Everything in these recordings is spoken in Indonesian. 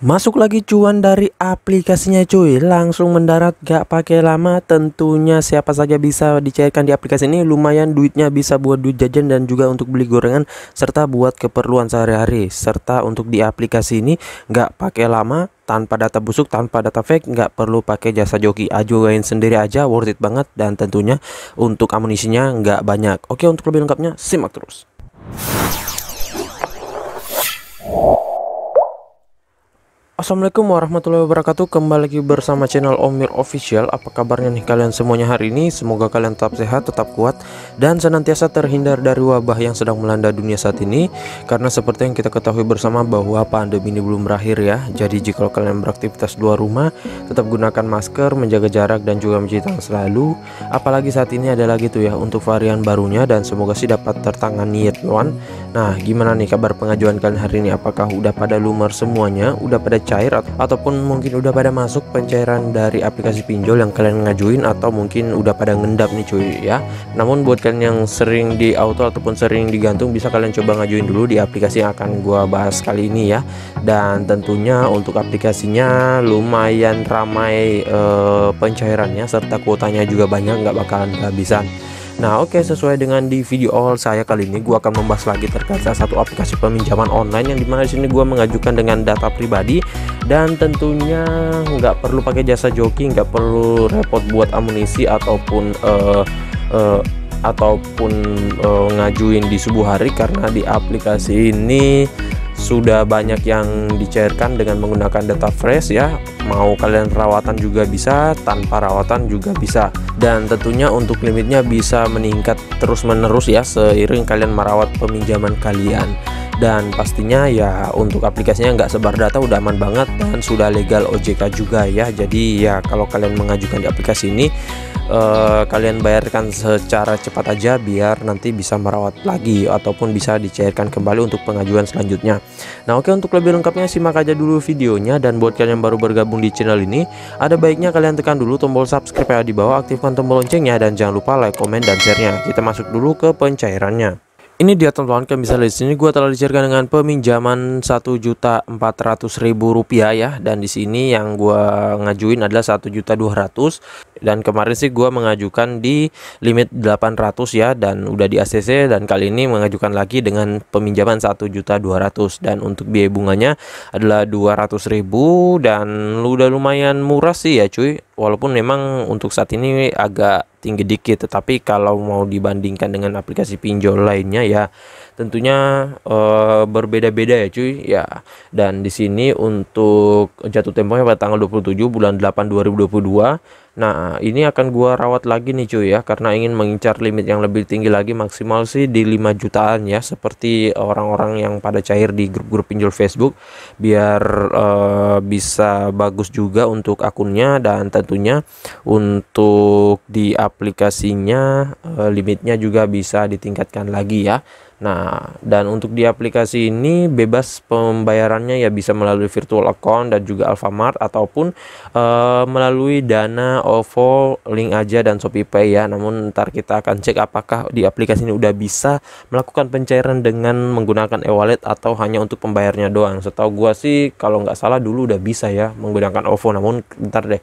Masuk lagi cuan dari aplikasinya cuy, langsung mendarat gak pakai lama. Tentunya siapa saja bisa dicairkan di aplikasi ini. Lumayan duitnya, bisa buat duit jajan dan juga untuk beli gorengan serta buat keperluan sehari-hari. Serta untuk di aplikasi ini gak pakai lama, tanpa data busuk, tanpa data fake, nggak perlu pakai jasa joki, ajuin sendiri aja, worth it banget. Dan tentunya untuk amunisinya nggak banyak. Oke, untuk lebih lengkapnya simak terus. Assalamualaikum warahmatullahi wabarakatuh. Kembali lagi bersama channel Omir Official. Apa kabarnya nih kalian semuanya hari ini? Semoga kalian tetap sehat, tetap kuat, dan senantiasa terhindar dari wabah yang sedang melanda dunia saat ini. Karena seperti yang kita ketahui bersama bahwa pandemi ini belum berakhir ya. Jadi jika kalian beraktivitas luar rumah, tetap gunakan masker, menjaga jarak, dan juga mencuci tangan selalu. Apalagi saat ini ada lagi tuh ya untuk varian barunya, dan semoga sih dapat tertangani ya teman. Nah, gimana nih kabar pengajuan kalian hari ini? Apakah udah pada lumer semuanya? Udah pada cair ataupun mungkin udah pada masuk pencairan dari aplikasi pinjol yang kalian ngajuin, atau mungkin udah pada ngendap nih cuy ya. Namun buat kalian yang sering di auto ataupun sering digantung, bisa kalian coba ngajuin dulu di aplikasi yang akan gua bahas kali ini ya. Dan tentunya untuk aplikasinya lumayan ramai pencairannya, serta kuotanya juga banyak, nggak bakalan kehabisan. Nah oke, sesuai dengan di video awal saya kali ini, gua akan membahas lagi terkait satu aplikasi peminjaman online yang dimana di sini gua mengajukan dengan data pribadi, dan tentunya nggak perlu pakai jasa joki, nggak perlu repot buat amunisi ataupun ngajuin di subuh hari, karena di aplikasi ini sudah banyak yang dicairkan dengan menggunakan data fresh ya. Mau kalian rawatan juga bisa, tanpa rawatan juga bisa, dan tentunya untuk limitnya bisa meningkat terus menerus ya seiring kalian merawat peminjaman kalian. Dan pastinya ya untuk aplikasinya nggak sebar data, udah aman banget, dan sudah legal OJK juga ya. Jadi ya kalau kalian mengajukan di aplikasi ini, kalian bayarkan secara cepat aja biar nanti bisa merawat lagi ataupun bisa dicairkan kembali untuk pengajuan selanjutnya. Nah oke, untuk lebih lengkapnya simak aja dulu videonya. Dan buat kalian yang baru bergabung di channel ini, ada baiknya kalian tekan dulu tombol subscribe ya di bawah, aktifkan tombol loncengnya, dan jangan lupa like, komen, dan share-nya. Kita masuk dulu ke pencairannya. Ini dia teman-teman, kalian bisa lihat di sini gua telah dicairkan dengan peminjaman Rp1.400.000 ya. Dan di sini yang gua ngajuin adalah 1.200.000, dan kemarin sih gua mengajukan di limit 800 ya, dan udah di ACC, dan kali ini mengajukan lagi dengan peminjaman 1.200.000, dan untuk biaya bunganya adalah 200.000, dan udah lumayan murah sih ya cuy. Walaupun memang untuk saat ini agak tinggi dikit, tetapi kalau mau dibandingkan dengan aplikasi pinjol lainnya ya tentunya berbeda-beda ya cuy ya. Dan di sini untuk jatuh temponya pada tanggal 27 bulan 8 2022. Nah ini akan gua rawat lagi nih cuy ya, karena ingin mengincar limit yang lebih tinggi lagi, maksimal sih di 5 jutaan ya, seperti orang-orang yang pada cair di grup-grup pinjol Facebook, biar bisa bagus juga untuk akunnya. Dan tentunya untuk di aplikasinya limitnya juga bisa ditingkatkan lagi ya. Nah, dan untuk di aplikasi ini bebas pembayarannya ya, bisa melalui virtual account dan juga Alfamart, ataupun melalui Dana, OVO, Link Aja, dan ShopeePay ya. Namun ntar kita akan cek apakah di aplikasi ini udah bisa melakukan pencairan dengan menggunakan e-wallet atau hanya untuk pembayarnya doang. Setahu gua sih kalau nggak salah dulu udah bisa ya menggunakan OVO, namun ntar deh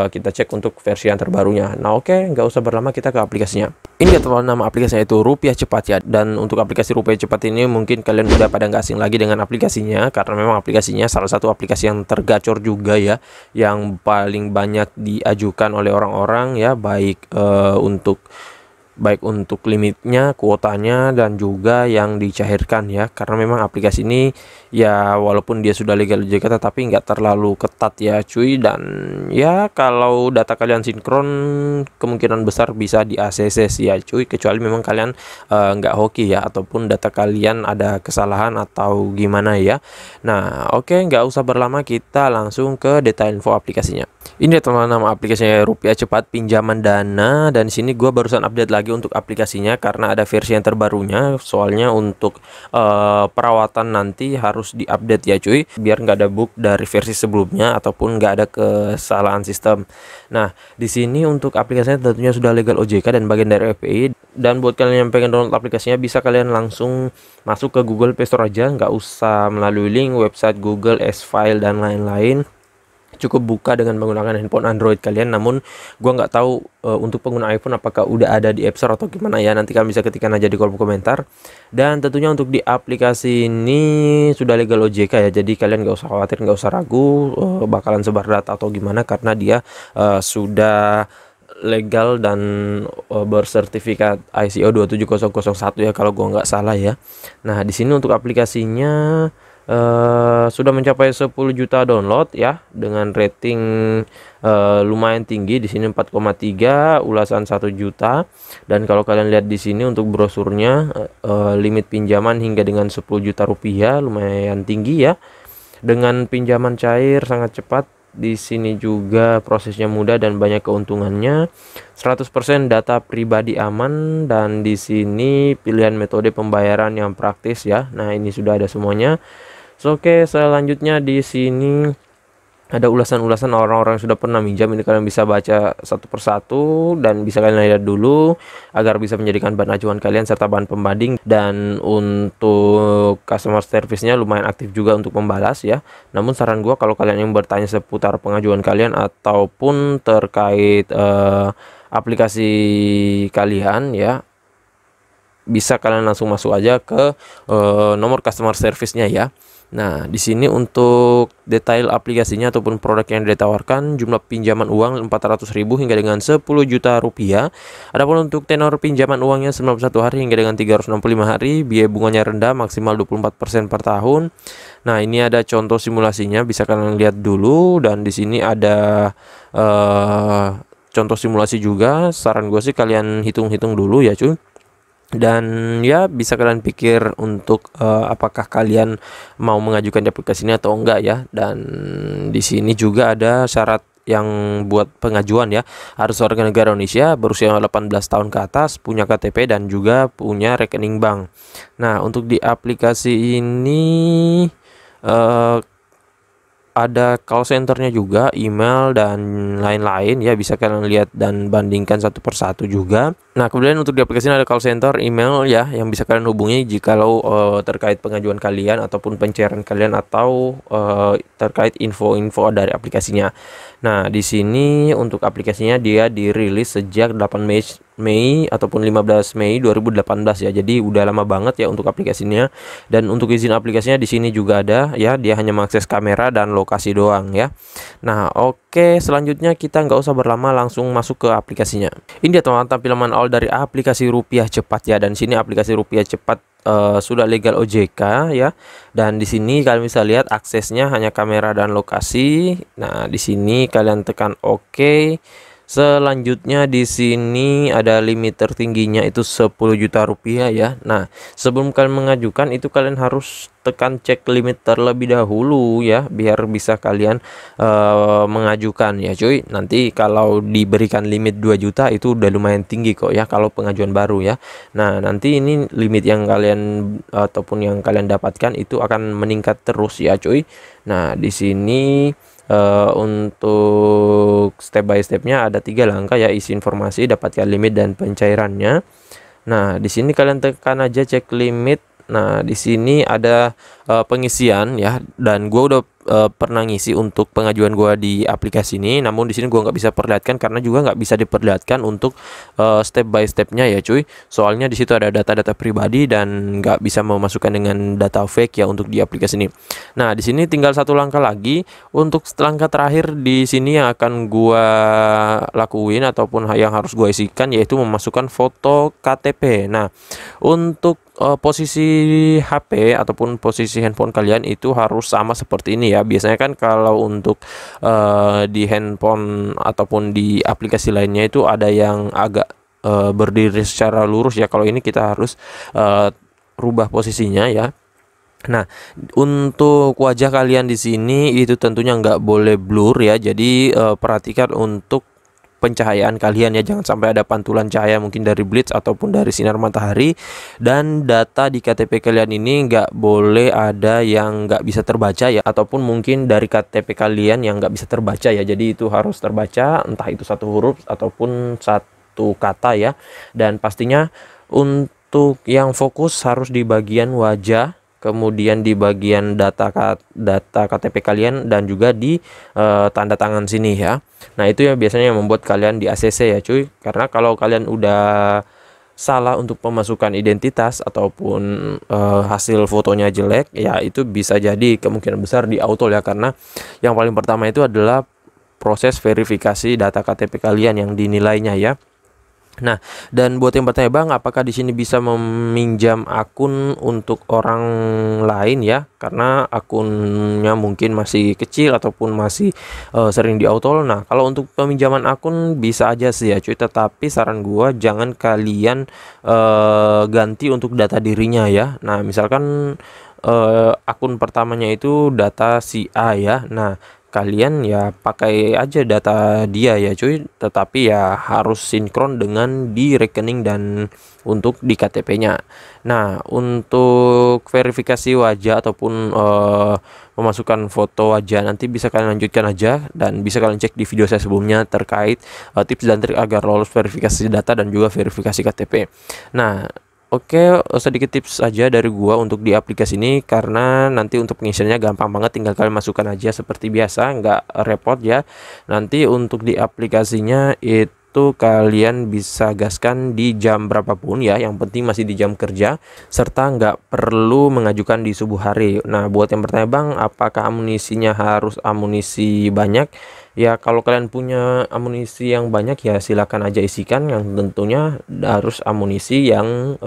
kita cek untuk versi yang terbarunya. Nah oke, nggak usah berlama, kita ke aplikasinya. Ini ya teman, nama aplikasinya itu Rupiah Cepat ya. Dan untuk aplikasi Rupiah Cepat ini mungkin kalian udah pada nggak asing lagi dengan aplikasinya, karena memang aplikasinya salah satu aplikasi yang tergacor juga ya, yang paling banyak diajukan oleh orang-orang ya, baik untuk limitnya, kuotanya, dan juga yang dicairkan ya. Karena memang aplikasi ini ya walaupun dia sudah legal OJK, tetapi nggak terlalu ketat ya cuy. Dan ya kalau data kalian sinkron, kemungkinan besar bisa di ACC sih ya cuy, kecuali memang kalian nggak hoki ya, ataupun data kalian ada kesalahan atau gimana ya. Nah oke, nggak usah berlama, kita langsung ke detail info aplikasinya. Ini teman-teman, nama aplikasinya Rupiah Cepat Pinjaman Dana, dan di sini gue barusan update lagi lagi untuk aplikasinya karena ada versi yang terbarunya. Soalnya untuk perawatan nanti harus diupdate ya cuy, biar nggak ada bug dari versi sebelumnya ataupun nggak ada kesalahan sistem. Nah, di sini untuk aplikasinya tentunya sudah legal OJK dan bagian dari FPI. Dan buat kalian yang pengen download aplikasinya, bisa kalian langsung masuk ke Google Play Store aja, nggak usah melalui link website Google, S-File dan lain-lain. Cukup buka dengan menggunakan handphone Android kalian. Namun gua nggak tahu untuk pengguna iPhone apakah udah ada di App Store atau gimana ya, nanti kalian bisa ketikkan aja di kolom komentar. Dan tentunya untuk di aplikasi ini sudah legal OJK ya, jadi kalian nggak usah khawatir, nggak usah ragu bakalan sebar data atau gimana, karena dia sudah legal dan bersertifikat ISO 27001 ya kalau gua nggak salah ya. Nah, di sini untuk aplikasinya sudah mencapai 10 juta download ya, dengan rating lumayan tinggi di sini 4,3, ulasan 1 juta. Dan kalau kalian lihat di sini untuk brosurnya, limit pinjaman hingga dengan 10 juta rupiah, lumayan tinggi ya. Dengan pinjaman cair sangat cepat. Di sini juga prosesnya mudah dan banyak keuntungannya. 100% data pribadi aman, dan di sini pilihan metode pembayaran yang praktis ya. Nah, ini sudah ada semuanya. So, oke, selanjutnya di sini ada ulasan-ulasan orang-orang yang sudah pernah minjam. Ini kalian bisa baca satu persatu dan bisa kalian lihat dulu agar bisa menjadikan bahan acuan kalian serta bahan pembanding. Dan untuk customer service-nya lumayan aktif juga untuk membalas ya. Namun saran gua kalau kalian yang bertanya seputar pengajuan kalian ataupun terkait aplikasi kalian ya, bisa kalian langsung masuk aja ke nomor customer service-nya ya. Nah, di sini untuk detail aplikasinya ataupun produk yang ditawarkan, jumlah pinjaman uang 400.000 hingga dengan 10 juta rupiah. Adapun untuk tenor pinjaman uangnya 91 hari hingga dengan 365 hari, biaya bunganya rendah, maksimal 24% per tahun. Nah, ini ada contoh simulasinya, bisa kalian lihat dulu. Dan di sini ada contoh simulasi juga. Saran gue sih kalian hitung-hitung dulu ya cuy. Dan ya bisa kalian pikir untuk apakah kalian mau mengajukan di aplikasi ini atau enggak ya. Dan di sini juga ada syarat yang buat pengajuan ya, harus warga negara Indonesia, berusia 18 tahun ke atas, punya KTP dan juga punya rekening bank. Nah, untuk di aplikasi ini ada call centernya juga, email dan lain-lain ya, bisa kalian lihat dan bandingkan satu persatu juga. Nah, kemudian untuk di aplikasi ini ada call center, email ya, yang bisa kalian hubungi jikalau terkait pengajuan kalian ataupun pencairan kalian atau terkait info-info dari aplikasinya. Nah, di sini untuk aplikasinya dia dirilis sejak 8 Mei ataupun 15 Mei 2018 ya. Jadi udah lama banget ya untuk aplikasinya. Dan untuk izin aplikasinya di sini juga ada ya, dia hanya mengakses kamera dan lokasi doang ya. Nah, oke, selanjutnya kita nggak usah berlama, langsung masuk ke aplikasinya. Ini dia teman-teman tampilan manual dari aplikasi Rupiah Cepat ya. Dan sini aplikasi Rupiah Cepat sudah legal OJK ya. Dan di sini kalian bisa lihat aksesnya hanya kamera dan lokasi. Nah, di sini kalian tekan OK. Selanjutnya di sini ada limit tertingginya itu 10 juta rupiah ya. Nah, sebelum kalian mengajukan itu kalian harus tekan cek limit terlebih dahulu ya, biar bisa kalian mengajukan ya cuy. Nanti kalau diberikan limit 2 juta itu udah lumayan tinggi kok ya kalau pengajuan baru ya. Nah, nanti ini limit yang kalian ataupun yang kalian dapatkan itu akan meningkat terus ya cuy. Nah, di sini untuk step by stepnya ada 3 langkah ya: isi informasi, dapatkan limit dan pencairannya. Nah, di sini kalian tekan aja cek limit. Nah, di sini ada pengisian ya, dan gue udah pernah ngisi untuk pengajuan gue di aplikasi ini. Namun di sini gue nggak bisa perlihatkan karena juga nggak bisa diperlihatkan untuk step by stepnya ya cuy. Soalnya di situ ada data-data pribadi dan nggak bisa memasukkan dengan data fake ya untuk di aplikasi ini. Nah, di sini tinggal satu langkah lagi. Untuk langkah terakhir di sini yang akan gue lakuin ataupun yang harus gue isikan yaitu memasukkan foto KTP. Nah, untuk posisi HP ataupun posisi handphone kalian itu harus sama seperti ini ya. Biasanya kan kalau untuk di handphone ataupun di aplikasi lainnya itu ada yang agak berdiri secara lurus ya. Kalau ini kita harus rubah posisinya ya. Nah, untuk wajah kalian di sini itu tentunya nggak boleh blur ya. Jadi perhatikan untuk pencahayaan kalian ya, jangan sampai ada pantulan cahaya mungkin dari blitz ataupun dari sinar matahari. Dan data di KTP kalian ini nggak boleh ada yang nggak bisa terbaca ya, ataupun mungkin dari KTP kalian yang nggak bisa terbaca ya. Jadi itu harus terbaca, entah itu satu huruf ataupun satu kata ya. Dan pastinya untuk yang fokus harus di bagian wajah, kemudian di bagian data KTP kalian, dan juga di tanda tangan sini ya. Nah itu ya biasanya yang membuat kalian di ACC ya cuy, karena kalau kalian udah salah untuk pemasukan identitas ataupun hasil fotonya jelek ya, itu bisa jadi kemungkinan besar di auto ya, karena yang paling pertama itu adalah proses verifikasi data KTP kalian yang dinilainya ya. Nah, dan buat yang bertanya, Bang, apakah di sini bisa meminjam akun untuk orang lain ya? Karena akunnya mungkin masih kecil ataupun masih sering di-autol. Nah, kalau untuk peminjaman akun bisa aja sih ya, cuy. Tetapi saran gua jangan kalian ganti untuk data dirinya ya. Nah, misalkan akun pertamanya itu data si A ya. Nah, kalian ya pakai aja data dia ya cuy, tetapi ya harus sinkron dengan di rekening dan untuk di KTP-nya. Nah, untuk verifikasi wajah ataupun memasukkan foto wajah nanti bisa kalian lanjutkan aja, dan bisa kalian cek di video saya sebelumnya terkait tips dan trik agar lolos verifikasi data dan juga verifikasi KTP. Nah, oke, sedikit tips aja dari gua untuk di aplikasi ini, karena nanti untuk pengisiannya gampang banget, tinggal kalian masukkan aja seperti biasa, nggak repot ya. Nanti untuk di aplikasinya itu kalian bisa gaskan di jam berapapun ya, yang penting masih di jam kerja, serta nggak perlu mengajukan di subuh hari. Nah, buat yang bertanya, Bang, apakah amunisinya harus amunisi banyak? Ya, kalau kalian punya amunisi yang banyak ya silakan aja isikan, yang tentunya harus amunisi yang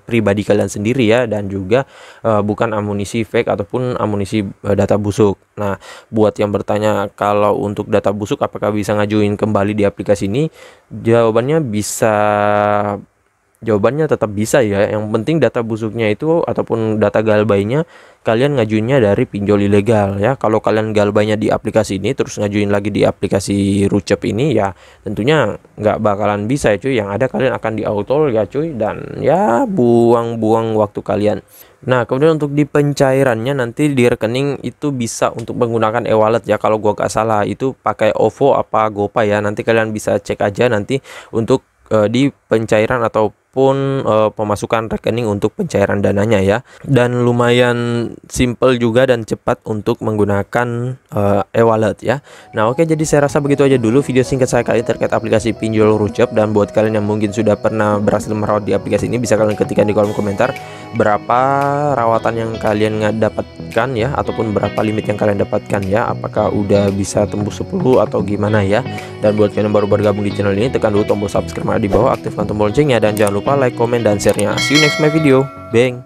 pribadi kalian sendiri ya, dan juga bukan amunisi fake ataupun amunisi data busuk. Nah, buat yang bertanya kalau untuk data busuk apakah bisa ngajuin kembali di aplikasi ini, jawabannya tetap bisa ya. Yang penting data busuknya itu ataupun data galbainya kalian ngajuinnya dari pinjol ilegal ya. Kalau kalian galbainya di aplikasi ini terus ngajuin lagi di aplikasi Rucep ini ya tentunya nggak bakalan bisa ya cuy. Yang ada kalian akan di autol ya cuy, dan ya buang-buang waktu kalian. Nah, kemudian untuk di pencairannya nanti di rekening itu bisa untuk menggunakan e-wallet ya. Kalau gua nggak salah itu pakai OVO apa GoPay ya. Nanti kalian bisa cek aja nanti untuk di pencairan ataupun pemasukan rekening untuk pencairan dananya ya. Dan lumayan simple juga dan cepat untuk menggunakan e-wallet ya. Nah, oke, jadi saya rasa begitu aja dulu video singkat saya kali terkait aplikasi pinjol Rucep. Dan buat kalian yang mungkin sudah pernah berhasil merawat di aplikasi ini, bisa kalian ketikkan di kolom komentar berapa rawatan yang kalian dapatkan ya, ataupun berapa limit yang kalian dapatkan ya, apakah udah bisa tembus 10 atau gimana ya. Dan buat kalian yang baru bergabung di channel ini, tekan dulu tombol subscribe di bawah, aktifkan tombol loncengnya, dan jangan lupa like, komen, dan share-nya. See you next my video. Bang.